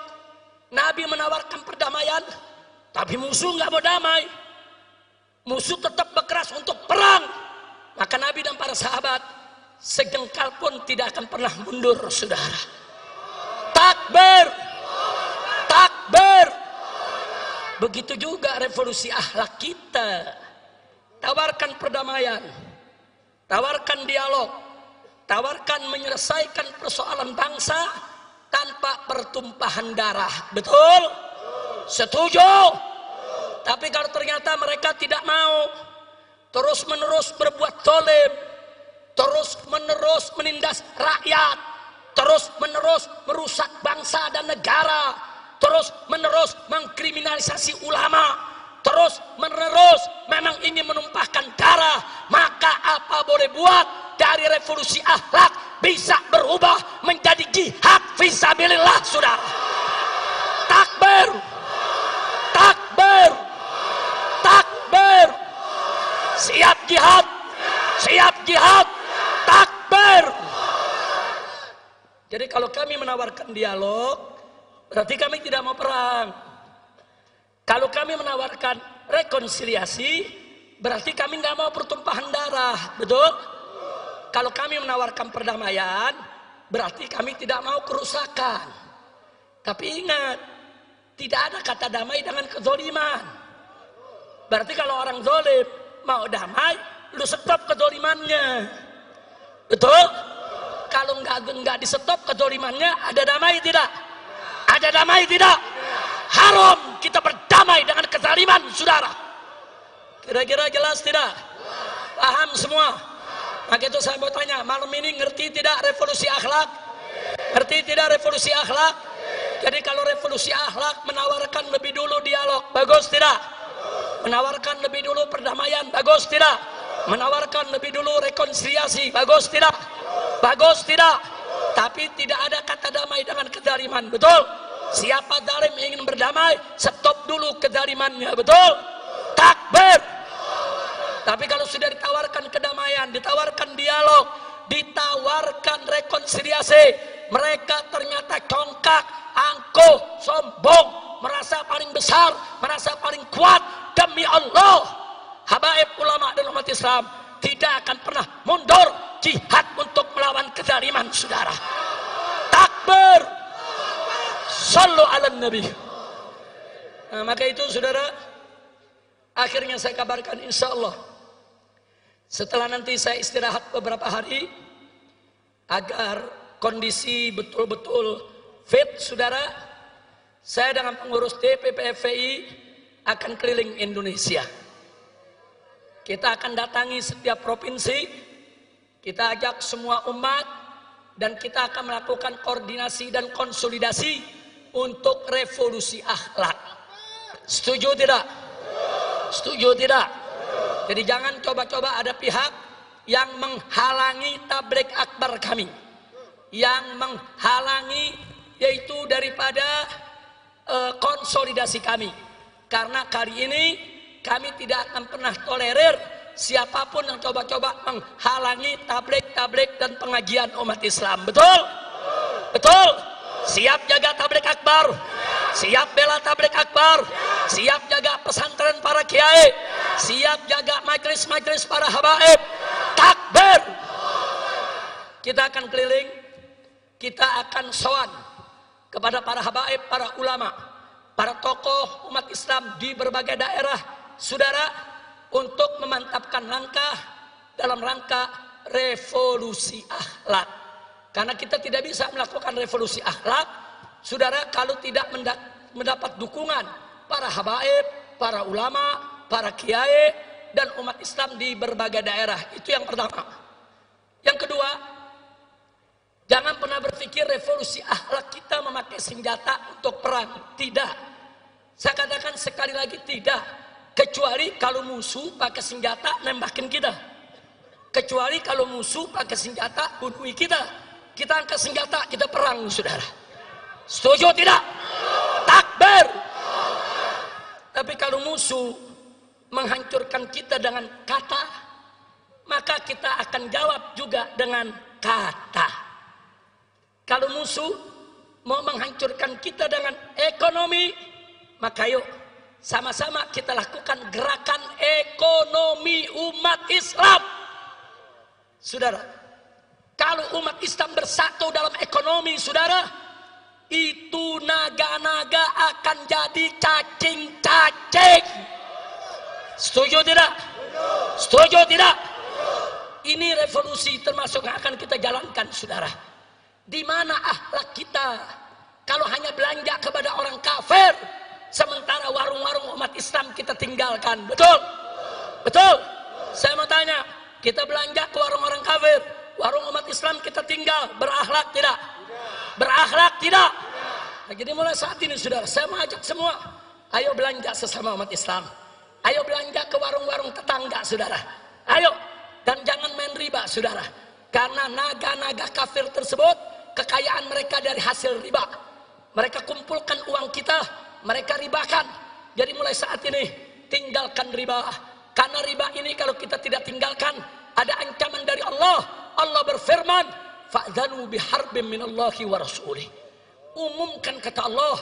Nabi menawarkan perdamaian, tapi musuh nggak mau damai, musuh tetap berkeras untuk perang, maka Nabi dan para sahabat sejengkal pun tidak akan pernah mundur saudara. Takbir, takbir. Begitu juga revolusi akhlak kita. Tawarkan perdamaian, tawarkan dialog, tawarkan menyelesaikan persoalan bangsa tanpa pertumpahan darah. Betul? Setuju? Tapi kalau ternyata mereka tidak mau, terus menerus berbuat zalim, terus menerus menindas rakyat, terus menerus merusak bangsa dan negara, terus menerus mengkriminalisasi ulama, terus menerus memang ingin menumpahkan darah, maka apa boleh buat, dari revolusi akhlak bisa berubah menjadi jihad fisabilillah saudara. Takbir, takbir, takbir. Siap jihad, siap jihad, takbir. Jadi kalau kami menawarkan dialog, berarti kami tidak mau perang. Kalau kami menawarkan rekonsiliasi, berarti kami nggak mau pertumpahan darah. Betul? Kalau kami menawarkan perdamaian, berarti kami tidak mau kerusakan. Tapi ingat, tidak ada kata damai dengan kezoliman. Berarti kalau orang zolim mau damai, lu stop kezolimannya. Betul? Kalau nggak di stop kezolimannya, ada damai tidak? Ada damai tidak? Haram kita berdamai dengan kezaliman saudara. Kira-kira jelas tidak? Paham semua? Maka itu saya mau tanya, malam ini ngerti tidak revolusi akhlak? Ngerti tidak revolusi akhlak? Jadi kalau revolusi akhlak menawarkan lebih dulu dialog, bagus tidak? Menawarkan lebih dulu perdamaian, bagus tidak? Menawarkan lebih dulu rekonsiliasi, bagus tidak? Bagus tidak? Tapi tidak ada kata damai dengan kezaliman, betul? Siapa zalim ingin berdamai, stop dulu kezalimannya, betul? Takbir. Tapi kalau sudah ditawarkan kedamaian, ditawarkan dialog, ditawarkan rekonsiliasi, mereka ternyata congkak, angkuh, sombong, merasa paling besar, merasa paling kuat. Demi Allah, habaib ulama dan umat Islam tidak akan pernah mundur jihad untuk melawan kezaliman, saudara. Takbir, sallu ala nabi. Nah, maka itu saudara, akhirnya saya kabarkan insya Allah setelah nanti saya istirahat beberapa hari agar kondisi betul-betul fit, saudara, saya dengan pengurus DPP FPI akan keliling Indonesia. Kita akan datangi setiap provinsi, kita ajak semua umat, dan kita akan melakukan koordinasi dan konsolidasi untuk revolusi akhlak. Setuju tidak? Setuju tidak? Jadi jangan coba-coba ada pihak yang menghalangi tabligh akbar kami, yang menghalangi yaitu daripada konsolidasi kami. Karena kali ini kami tidak akan pernah tolerir siapapun yang coba-coba menghalangi tabligh dan pengajian umat Islam. Betul? Betul? Siap jaga tabligh akbar, siap bela tabligh akbar, siap jaga pesantren para kiai, siap jaga majelis-majelis para habaib. Takbir. Kita akan keliling, kita akan sowan kepada para habaib, para ulama, para tokoh umat Islam di berbagai daerah, saudara, untuk memantapkan langkah dalam rangka revolusi akhlak. Karena kita tidak bisa melakukan revolusi akhlak, saudara, kalau tidak mendapat dukungan para habaib, para ulama, para kiai, dan umat Islam di berbagai daerah. Itu yang pertama. Yang kedua, jangan pernah berpikir revolusi akhlak kita memakai senjata untuk perang. Tidak. Saya katakan sekali lagi, tidak. Kecuali kalau musuh pakai senjata nembakin kita. Kecuali kalau musuh pakai senjata bunuh kita. Kita angkat senjata, kita perang, saudara. Setuju tidak? Takbir. Tapi kalau musuh menghancurkan kita dengan kata, maka kita akan jawab juga dengan kata. Kalau musuh mau menghancurkan kita dengan ekonomi, maka yuk sama-sama kita lakukan gerakan ekonomi umat Islam. Saudara, kalau umat Islam bersatu dalam ekonomi, saudara, itu naga-naga akan jadi cacing-cacing. Setuju tidak? Setuju tidak? Ini revolusi termasuk yang akan kita jalankan, saudara. Di mana akhlak kita kalau hanya belanja kepada orang kafir, sementara warung-warung umat Islam kita tinggalkan? Betul? Betul? Saya mau tanya, kita belanja ke warung orang kafir, warung umat Islam kita tinggal, berakhlak tidak? Berakhlak tidak? Nah, jadi mulai saat ini, saudara, saya mengajak semua, ayo belanja sesama umat Islam. Ayo belanja ke warung-warung tetangga, saudara. Ayo, dan jangan main riba, saudara. Karena naga-naga kafir tersebut, kekayaan mereka dari hasil riba. Mereka kumpulkan uang kita, mereka ribakan. Jadi mulai saat ini, tinggalkan riba. Karena riba ini kalau kita tidak tinggalkan, ada ancaman dari Allah. Allah berfirman, fa'dzanu biharbin minallahi wa rasulih. Umumkan, kata Allah,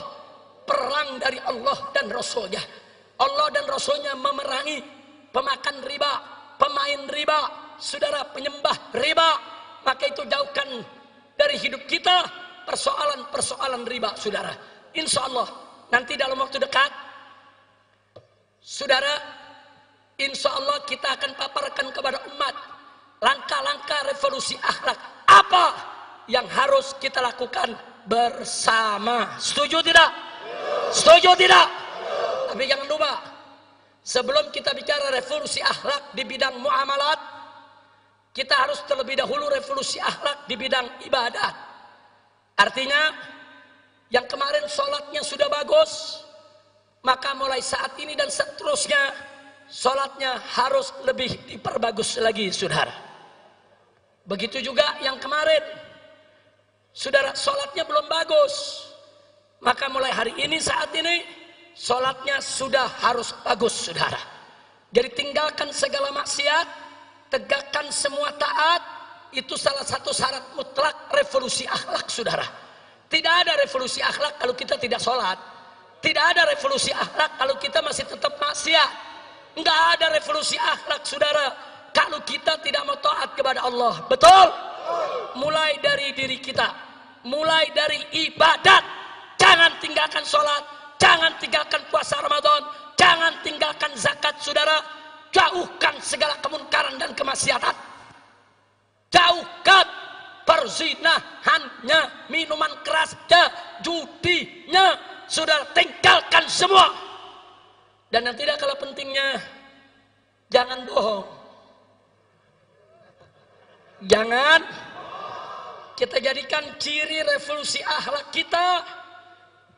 perang dari Allah dan Rasulnya. Allah dan Rasulnya memerangi pemakan riba, pemain riba, saudara, penyembah riba. Maka itu jauhkan dari hidup kita persoalan-persoalan riba, saudara. Insya Allah nanti dalam waktu dekat, saudara, insya Allah kita akan paparkan kepada umat langkah-langkah revolusi akhlak apa yang harus kita lakukan bersama. Setuju tidak? Setuju tidak? Tapi jangan lupa, sebelum kita bicara revolusi akhlak di bidang muamalat, kita harus terlebih dahulu revolusi akhlak di bidang ibadah. Artinya, yang kemarin sholatnya sudah bagus, maka mulai saat ini dan seterusnya, sholatnya harus lebih diperbagus lagi, saudara. Begitu juga yang kemarin, saudara, sholatnya belum bagus, maka mulai hari ini, saat ini, sholatnya sudah harus bagus, saudara. Jadi tinggalkan segala maksiat, tegakkan semua taat, itu salah satu syarat mutlak revolusi akhlak, saudara. Tidak ada revolusi akhlak kalau kita tidak sholat. Tidak ada revolusi akhlak kalau kita masih tetap maksiat. Enggak ada revolusi akhlak, saudara, kalau kita tidak mau taat kepada Allah. Betul? Mulai dari diri kita, mulai dari ibadat. Jangan tinggalkan sholat, jangan tinggalkan puasa Ramadan, jangan tinggalkan zakat, saudara. Jauhkan segala kemungkaran dan kemaksiatan. Jauhkan perzinahannya, minuman kerasnya, judinya, saudara, tinggalkan semua. Dan yang tidak kalah pentingnya, jangan bohong. Jangan kita jadikan ciri revolusi akhlak kita,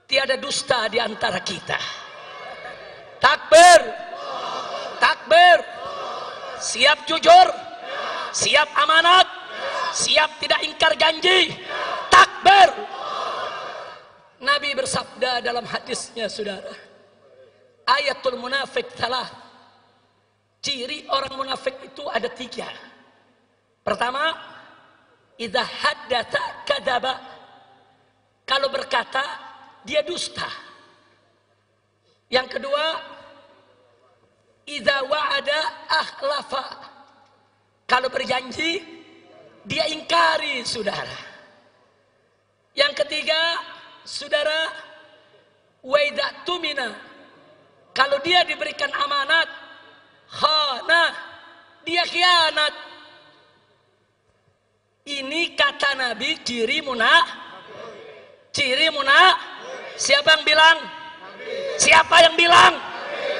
tiada dusta di antara kita. Takbir, takbir, siap jujur, siap amanat, siap tidak ingkar janji. Takbir. Nabi bersabda dalam hadisnya, saudara, ayatul munafik salah. Ciri orang munafik itu ada 3. Pertama, idza haddatsa kadzaba. Kalau berkata dia dusta. Yang kedua, idza wa'ada akhlafa. Kalau berjanji dia ingkari, saudara. Yang ketiga, saudara, wa idza tumina. Kalau dia diberikan amanat, khana, dia khianat. Ini kata Nabi ciri ciri Siapa yang bilang? Siapa yang bilang?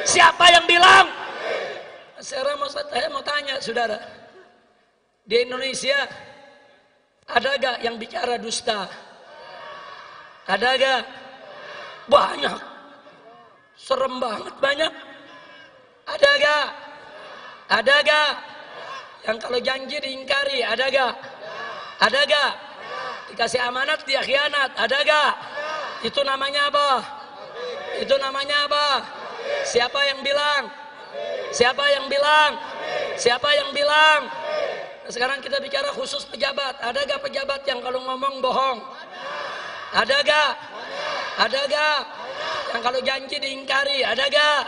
Siapa yang bilang? Saya mau tanya, saudara, di Indonesia ada gak yang bicara dusta? Ada gak? Banyak. Serem banget banyak. Ada gak? Ada gak? Yang kalau janji diingkari, ada gak? Ada gak? Dikasih amanat dia khianat, ada gak? Itu namanya apa? Itu namanya apa? Siapa yang bilang? Siapa yang bilang? Siapa yang bilang? Nah, sekarang kita bicara khusus pejabat. Ada gak pejabat yang kalau ngomong bohong? Ada gak? Ada gak? Yang kalau janji diingkari, ada gak?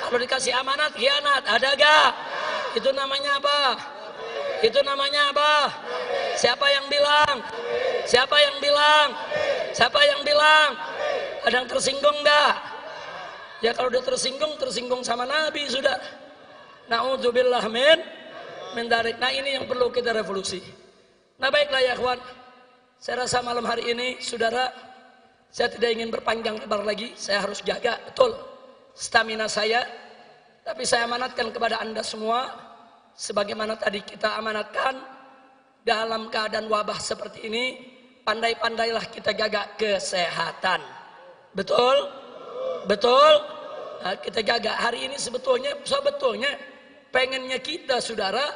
Kalau dikasih amanat khianat, ada gak? Itu namanya apa? Itu namanya apa? Siapa yang bilang? Siapa yang bilang? Siapa yang bilang? Ada yang tersinggung enggak? Ya kalau udah tersinggung sama Nabi sudah. Na'udzubillah min dzalik. Nah ini yang perlu kita revolusi. Nah baiklah ya kawan. Saya rasa malam hari ini, saudara, saya tidak ingin berpanjang lebar lagi. Saya harus jaga betul stamina saya. Tapi saya amanatkan kepada Anda semua, sebagaimana tadi kita amanatkan, dalam keadaan wabah seperti ini, pandai-pandailah kita jaga kesehatan. Betul? Betul? Nah, kita jaga. Hari ini sebetulnya pengennya kita, saudara,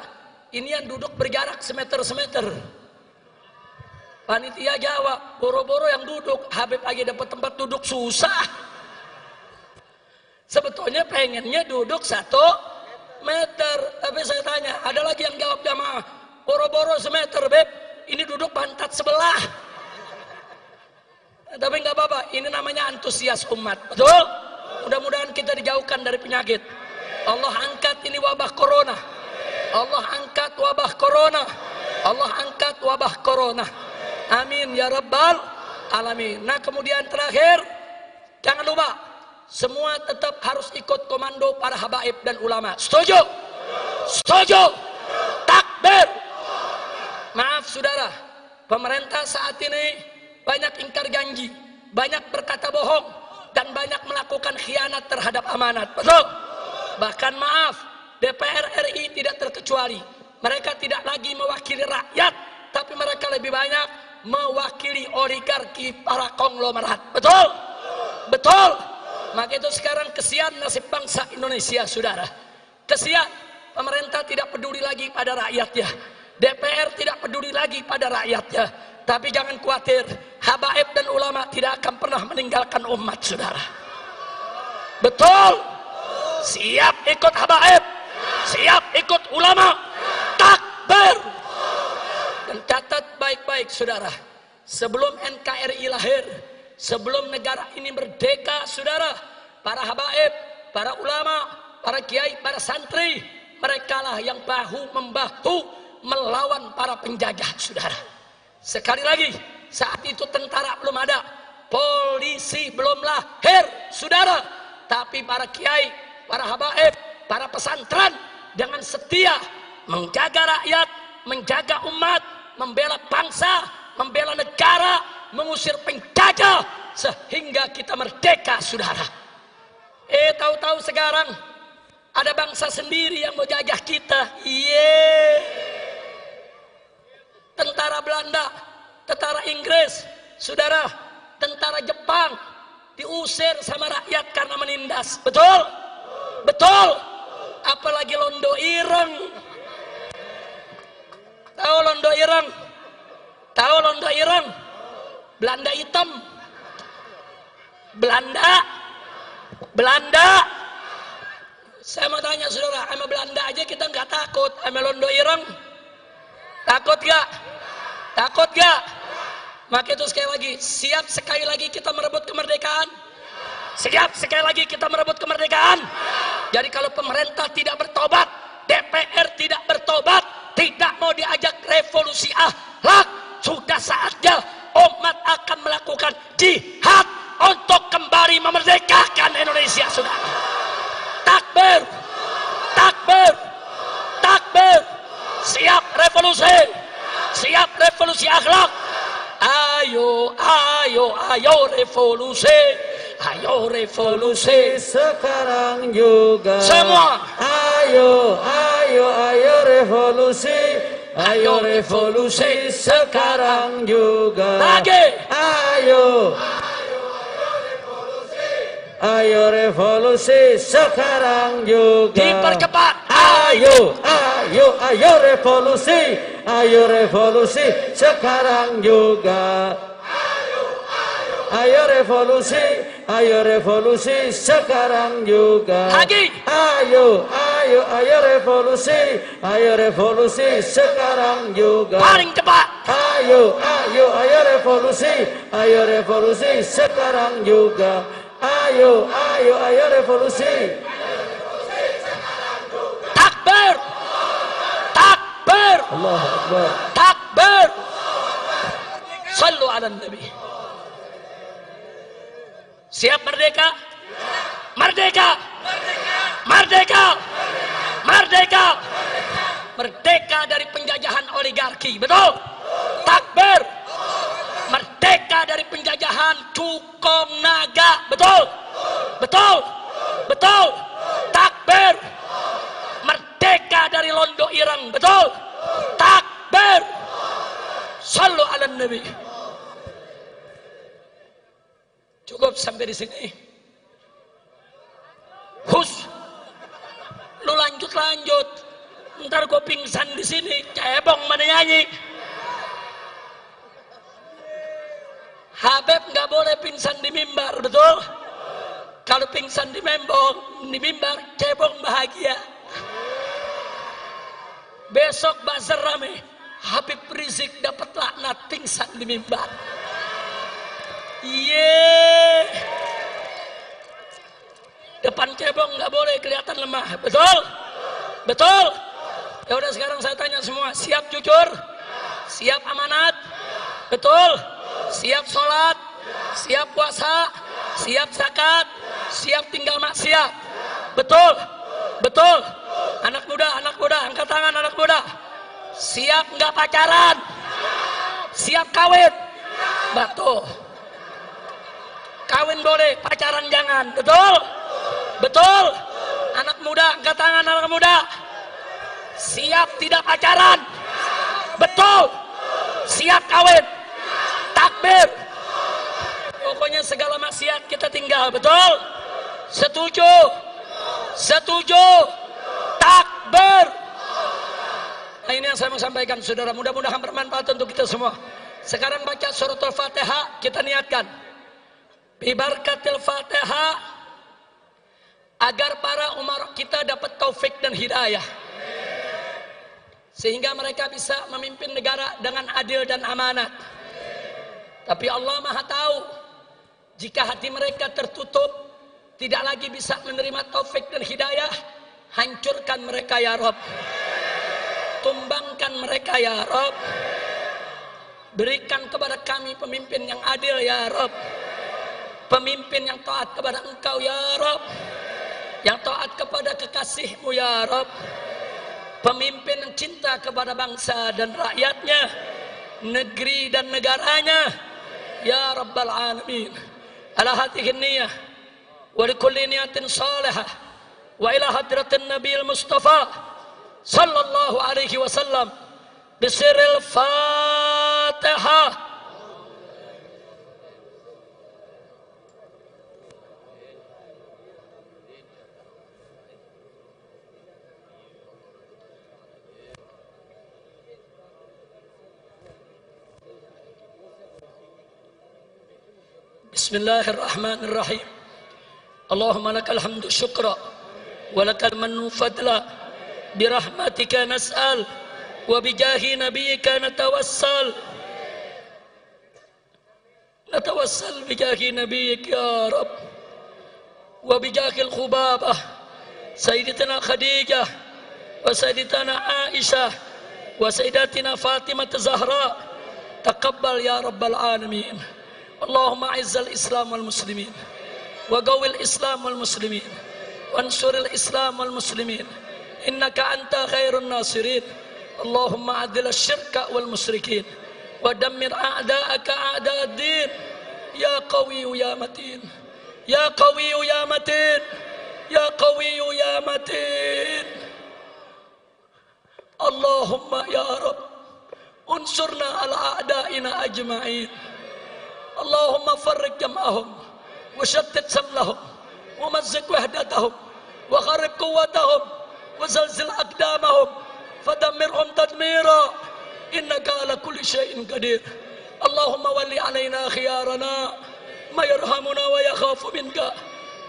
ini yang duduk berjarak semeter. Panitia jawab, boro-boro yang duduk, Habib lagi dapat tempat duduk susah. Sebetulnya pengennya duduk 1 meter. Tapi saya tanya, ada lagi yang jawab jamaah, boro-boro semeter, Beb, ini duduk pantat sebelah. Tapi nggak apa-apa, ini namanya antusias umat. Betul? Mudah-mudahan kita dijauhkan dari penyakit. Allah angkat ini wabah corona. Allah angkat wabah corona. Allah angkat wabah corona. Amin ya rabbal alamin. Nah kemudian terakhir, jangan lupa semua tetap harus ikut komando para habaib dan ulama. Setuju? Setuju? Takbir. Maaf saudara, pemerintah saat ini banyak ingkar janji, banyak berkata bohong, dan banyak melakukan khianat terhadap amanat. Betul? Bahkan maaf, DPR RI tidak terkecuali. Mereka tidak lagi mewakili rakyat, tapi mereka lebih banyak mewakili oligarki para konglomerat. Betul? Betul? Maka itu sekarang kesian nasib bangsa Indonesia, saudara. Kesian, pemerintah tidak peduli lagi pada rakyatnya. DPR tidak peduli lagi pada rakyatnya. Tapi jangan khawatir, habaib dan ulama tidak akan pernah meninggalkan umat, saudara. Betul? Siap ikut habaib, siap ikut ulama. Takbir. baik-baik saudara. Sebelum NKRI lahir, sebelum negara ini merdeka saudara, para habaib, para ulama, para kiai, para santri, merekalah yang bahu-membahu melawan para penjajah saudara. Sekali lagi, saat itu tentara belum ada, polisi belum lahir saudara, tapi para kiai, para habaib, para pesantren dengan setia menjaga rakyat, menjaga umat, membela bangsa, membela negara, mengusir penjajah sehingga kita merdeka saudara. Tahu-tahu sekarang ada bangsa sendiri yang mau jajah kita. Tentara Belanda, tentara Inggris saudara, tentara Jepang diusir sama rakyat karena menindas. Betul? Betul. Apalagi Londo Ireng. Tahu Londo Ireng? Tahu Londo Ireng? Belanda hitam. Belanda. Saya mau tanya saudara, sama Belanda aja kita nggak takut, sama Londo Ireng takut gak? Takut gak? Maka itu sekali lagi, siap sekali lagi kita merebut kemerdekaan? Siap sekali lagi kita merebut kemerdekaan? Jadi kalau pemerintah tidak bertobat, DPR tidak bertobat, tidak mau diajak revolusi akhlak, sudah saatnya umat akan melakukan jihad untuk kembali memerdekakan Indonesia saudara. Takbir, takbir, takbir. Siap revolusi, siap revolusi akhlak. Ayo, ayo, ayo revolusi, ayo revolusi sekarang juga. Semua. Ayo, ayo, ayo revolusi, ayo revolusi sekarang juga. Lagi. Ayo, ayo revolusi sekarang juga. Dipercepat. Ayo, ayo, ayo revolusi, ayo revolusi sekarang juga. Ayo revolusi, ayo revolusi sekarang juga. Lagi. Ayo, ayo, ayo revolusi, ayo revolusi sekarang juga. Paling cepat. Ayo, ayo, ayo revolusi, ayo revolusi sekarang juga. Ayo, ayo, ayo revolusi. Takbir, takbir, Allahu Akbar. takbir. Sallu ala Nabi. Siap merdeka? Merdeka! Merdeka! Merdeka! Merdeka dari penjajahan oligarki, betul? Takbir! Merdeka dari penjajahan cukong naga, betul? Betul? Betul? Takbir! Merdeka dari Londo Ireng, betul? Takbir! Sallu ala Nabi. Cukup sampai di sini. Hus, lu lanjut. Ntar gue pingsan di sini, cebong mana nyanyi. Habib nggak boleh pingsan di mimbar, betul? Kalau pingsan di mimbar, cebong bahagia. Besok bazar rame, Habib Rizik dapat laknat pingsan di mimbar. Depan cebong nggak boleh kelihatan lemah, betul? Betul? Ya udah sekarang saya tanya semua, siap jujur? Siap amanat? Betul? Siap sholat? Siap puasa? Siap zakat? Siap tinggal maksiat? Betul? Betul? Anak muda, angkat tangan anak muda. Siap nggak pacaran? Siap kawin? Betul. Kawin boleh, pacaran jangan. Betul? Betul? Anak muda, angkat tangan anak muda. Siap tidak pacaran? Betul? Siap kawin? Takbir. Pokoknya segala maksiat kita tinggal, betul? Setuju? Setuju? Takbir. Nah, ini yang saya mau sampaikan saudara, mudah-mudahan bermanfaat untuk kita semua. Sekarang baca surat Al-Fatihah, kita niatkan bibarkatil Fatihah agar para umar kita dapat taufik dan hidayah. sehingga mereka bisa memimpin negara dengan adil dan amanat. Tapi Allah Maha tahu, jika hati mereka tertutup, tidak lagi bisa menerima taufik dan hidayah, hancurkan mereka ya Rabb. Tumbangkan mereka ya Rabb. Berikan kepada kami pemimpin yang adil ya Rabb. Pemimpin yang taat kepada Engkau ya Rabb. Yang taat kepada kekasih-Mu ya Rabb. Pemimpin yang cinta kepada bangsa dan rakyatnya, negeri dan negaranya ya Rabbal Alamin. Ala hadhihi niyah wa likulli niyatin salihah wa ila hadratin Nabi Mustafa sallallahu alaihi wasallam bisiril Fatihah. Bismillahirrahmanirrahim. Allahumma lakal hamdu syukra wa lakal mannu fadla birahmatika nas'al wa bijahi nabiyyika natawassal bijahi nabiyyika ya Rabb wa bijahi al-khubabah sayyidatina Khadijah wa sayyidatina Aisyah wa sayyidatina Fatimah Zahra taqabbal ya Rabbal Alamin. Allahumma izzal Islam wal muslimin wa qawwil Islam wal muslimin wansuril Islam wal muslimin innaka anta khairun nasirin. Allahumma adil asyirka wal musyrikin wa dammir a'da'aka a'da'ad din ya qawiyyu ya matin ya qawiyyu ya matin ya qawiyyu ya matin. Allahumma ya Rabb unsurna ala a'da'ina ajma'in. Allahumma farriq jam'ahum wa shattit samlahum wa mazzik wahdatahum wa kharib quwwatahum wa zalzil aqdamahum fadammirhum tadmira innaka ala kulli syai'in qadir. Allahumma walli alaina khiyarana ma yarhamuna wa yakhafu minka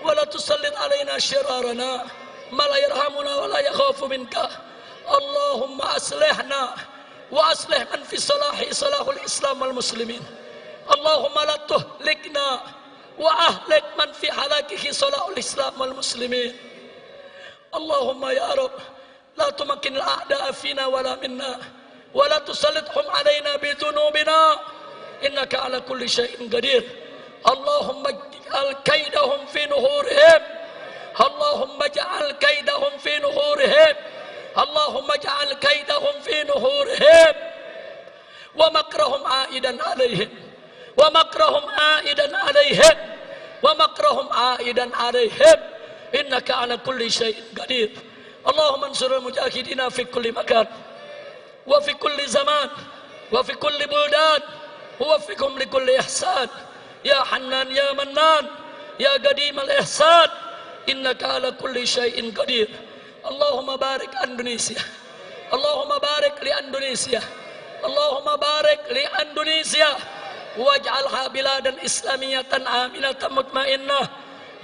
wa la tusallit alaina syirarana ma la yarhamuna wa la yakhafu minka. Allahumma aslihna wa aslih man fi salahi salahul Islam wal muslimin. Allahumma la tuhlikna wa ahlik man fi halakihi salahul Islam wal muslimin. Allahumma ya Rabb la tumakkin al-a'da'a fina wala minna wa la tusallithum alaina bi dhunubina innaka ala kulli syai'in qadir. Allahumma ij'al kaidahum fi nuhurihim. Allahumma ij'al kaidahum fi nuhurihim. Allahumma ij'al kaidahum fi nuhurihim wa makrahum aidan alaihim wa makrahum aidan alaihim wa makrahum aidan alaihim innaka ala kulli syai'in qadir. Allahumma ansurul mujahidina fi kulli makan wa fi kulli zaman wa fi kulli buldan wa waffiqhum li kulli ihsan ya Hannan ya Mannan ya Qadim al-ihsan innaka ala kulli syai'in qadir. Allahumma barik Indonesia. Allahumma barik li Indonesia. Allahumma barik li Indonesia waj'alha biladan islamiyatan aminatan mutmainnah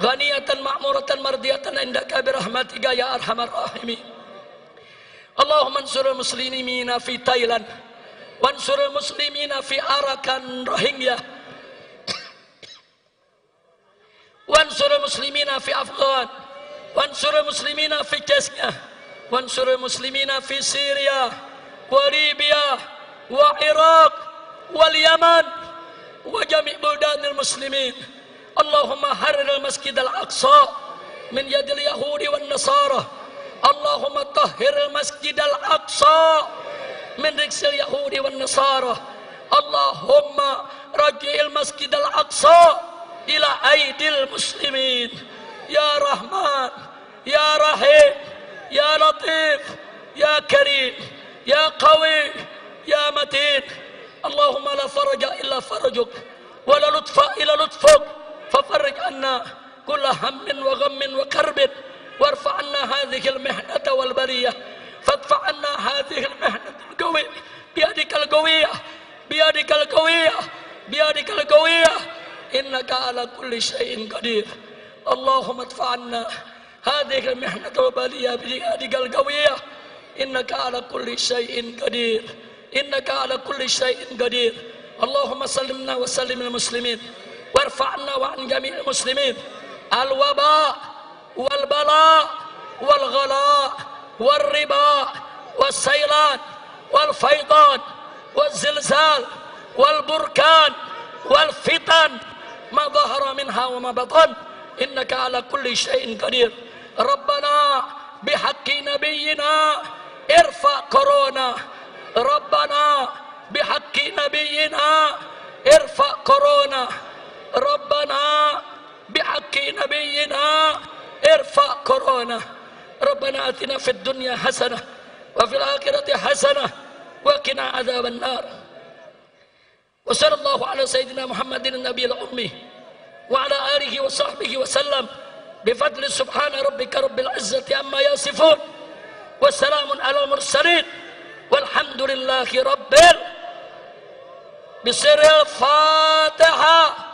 ghaniyatan ma'muratan mardiyatan indaka birahmatika ya arhamar rahimin. Allahumma ansurul muslimina fi Thailand wansurul muslimina fi Arakan Rohingya wansurul muslimina fi Afghan wansurul muslimina fi Chechnya wansurul muslimina fi Syria wa Libya wa Iraq wal Yaman wa jami' buldanil muslimin. Allahumma harrir al-masjid al-aqsa min yadil yahudi wan nasara. Allahumma tahhir al-masjid al-aqsa min rijsil yahudi wan nasara. Allahumma raji'il masjid al-aqsa ila aidil muslimin ya Rahman ya Rahim ya Latif ya Karim ya Qawi ya Matin. Allahumma la faraja illa farajuk wa la lutfa illa lutfuk fafarrij anna kulla hammin wa ghammin wa karbin warfa anna hadhihi al-mihnata wal bariyah fadfa anna hadhihi al-mihnata al-qawiyah biyadikal qawiyah biyadikal qawiyah biyadikal qawiyah innaka ala kulli syai'in qadir. Allahumma adfa anna hadhihi al-mihnata wal bariyah biyadikal qawiyah innaka ala kulli syai'in qadir, innaka ala kulli syai'in qadir. Allahumma sallimna wa sallim al muslimin warfa'na wa an jami'il muslimin al waba wal bala wal ghala wal riba was sailan wal faidan wal zilzal wal burkan wal fitan ma dhahara minha wa ma batan, innaka ala kulli syai'in qadir. Rabbana bihaqqi nabiyyina irfa corona, Rabbana bihaqqi nabiyyina irfa corona, Rabbana bihaqqi nabiyyina irfa corona. Rabbana atina fid dunya hasanah wa fil akhirati hasanah wa qina adzaban nar. Wa sallallahu ala sayyidina Muhammadin nabiyil ummi wa ala alihi wa sahbihi wa sallam bifadli subhana rabbika rabbil izzati amma yasifun wa salamun ala mursalin walhamdulillahi rabbil bisiril Fatiha.